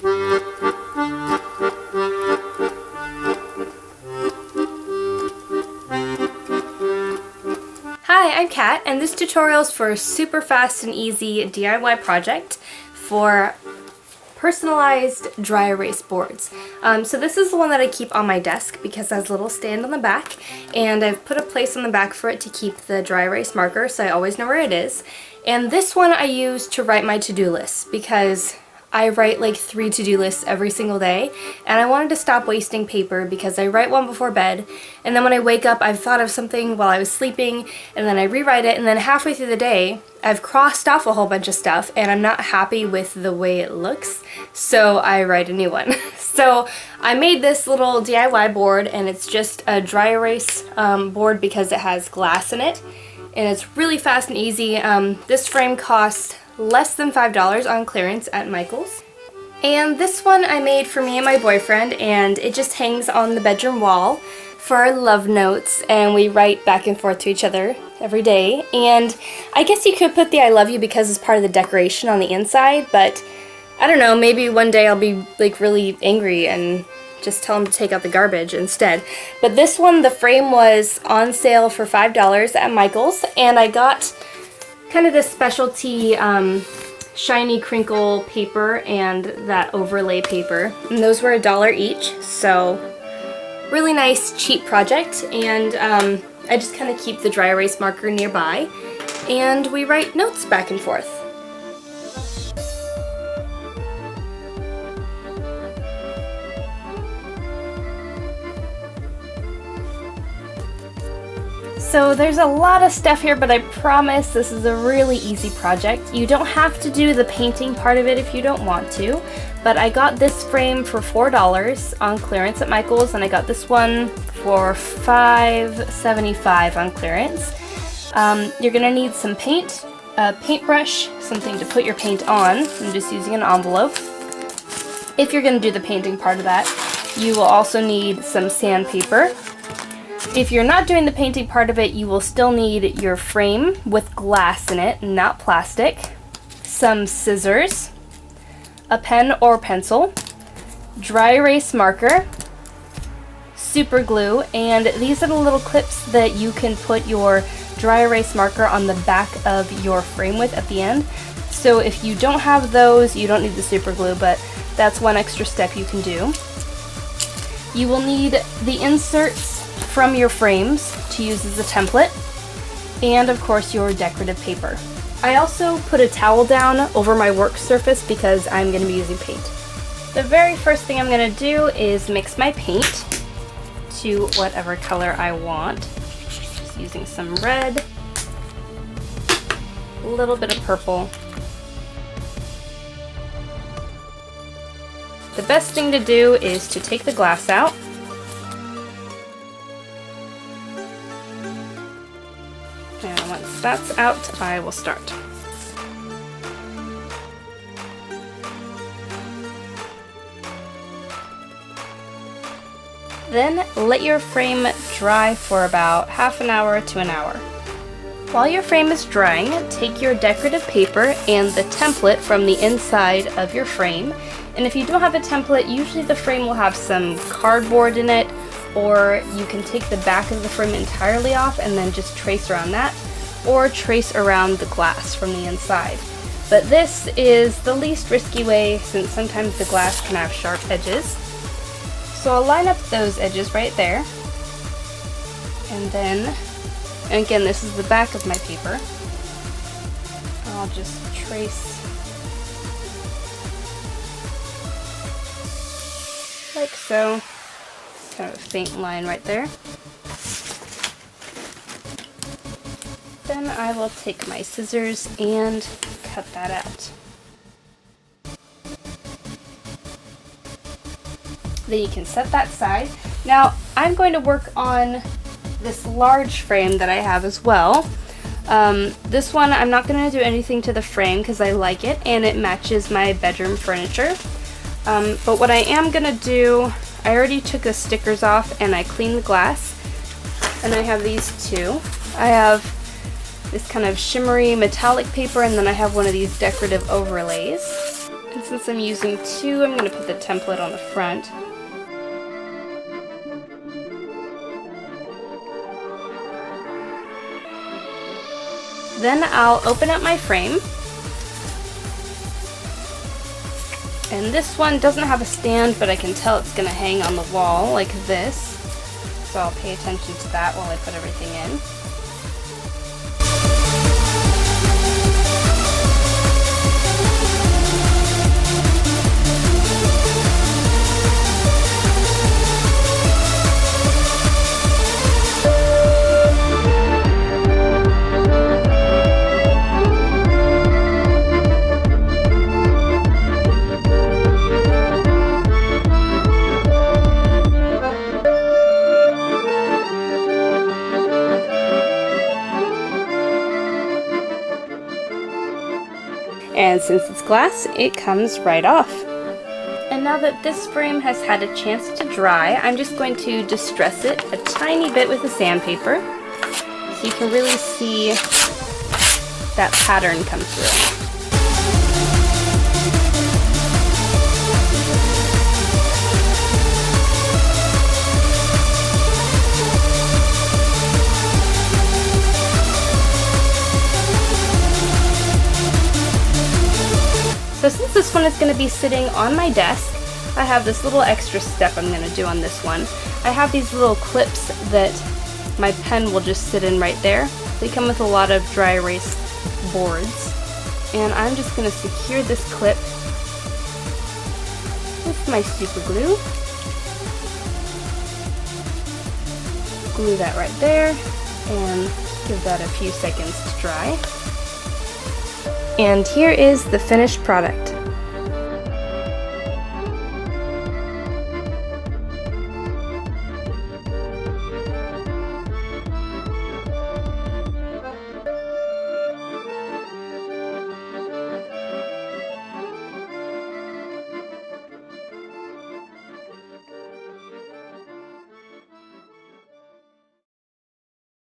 Hi, I'm Kat, and this tutorial is for a super fast and easy DIY project for personalized dry erase boards. So this is the one that I keep on my desk because it has a little stand on the back, and I've put a place on the back for it to keep the dry erase marker so I always know where it is. And this one I use to write my to-do lists because I write like 3 to-do lists every single day, and I wanted to stop wasting paper because I write one before bed, and then when I wake up I've thought of something while I was sleeping, and then I rewrite it, and then halfway through the day I've crossed off a whole bunch of stuff and I'm not happy with the way it looks, so I write a new one. So I made this little DIY board, and it's just a dry erase board because it has glass in it, and it's really fast and easy. This frame costs less than $5 on clearance at Michael's. And this one I made for me and my boyfriend, and it just hangs on the bedroom wall for our love notes, and we write back and forth to each other every day. And I guess you could put the I love you because it's part of the decoration on the inside, but I don't know, maybe one day I'll be like really angry and just tell him to take out the garbage instead. But this one, the frame was on sale for $5 at Michael's, and I got kind of this specialty shiny crinkle paper and that overlay paper, and those were $1 each, so really nice cheap project. And I just kind of keep the dry erase marker nearby, and we write notes back and forth. So there's a lot of stuff here, but I promise this is a really easy project. You don't have to do the painting part of it if you don't want to, but I got this frame for $4 on clearance at Michael's, and I got this one for $5.75 on clearance. You're gonna need some paint, a paintbrush, something to put your paint on. I'm just using an envelope. If you're gonna do the painting part of that, you will also need some sandpaper. If you're not doing the painting part of it, you will still need your frame with glass in it, not plastic, some scissors, a pen or pencil, dry erase marker, super glue, and these are the little clips that you can put your dry erase marker on the back of your frame with at the end. So if you don't have those, you don't need the super glue, but that's one extra step you can do. You will need the inserts from your frames to use as a template, and of course your decorative paper. I also put a towel down over my work surface because I'm going to be using paint. The very first thing I'm going to do is mix my paint to whatever color I want. Just using some red, a little bit of purple. The best thing to do is to take the glass out. And once that's out, I will start. Then let your frame dry for about half an hour to an hour. While your frame is drying, take your decorative paper and the template from the inside of your frame. And if you don't have a template, usually the frame will have some cardboard in it, or you can take the back of the frame entirely off and then just trace around that, or trace around the glass from the inside. But this is the least risky way since sometimes the glass can have sharp edges. So I'll line up those edges right there, and then, and again, this is the back of my paper. I'll just trace like so. Kind of a faint line right there. Then I will take my scissors and cut that out. Then you can set that aside. Now I'm going to work on this large frame that I have as well. This one I'm not going to do anything to the frame because I like it and it matches my bedroom furniture. But what I am going to do, I already took the stickers off and I cleaned the glass, and I have these two. I have this kind of shimmery metallic paper, and then I have one of these decorative overlays. And since I'm using two, I'm going to put the template on the front. Then I'll open up my frame. And this one doesn't have a stand, but I can tell it's going to hang on the wall like this. So I'll pay attention to that while I put everything in. And since it's glass, it comes right off. And now that this frame has had a chance to dry, I'm just going to distress it a tiny bit with a sandpaper so you can really see that pattern come through. So since this one is going to be sitting on my desk, I have this little extra step I'm going to do on this one. I have these little clips that my pen will just sit in right there. They come with a lot of dry erase boards. And I'm just going to secure this clip with my super glue. Glue that right there and give that a few seconds to dry. And here is the finished product.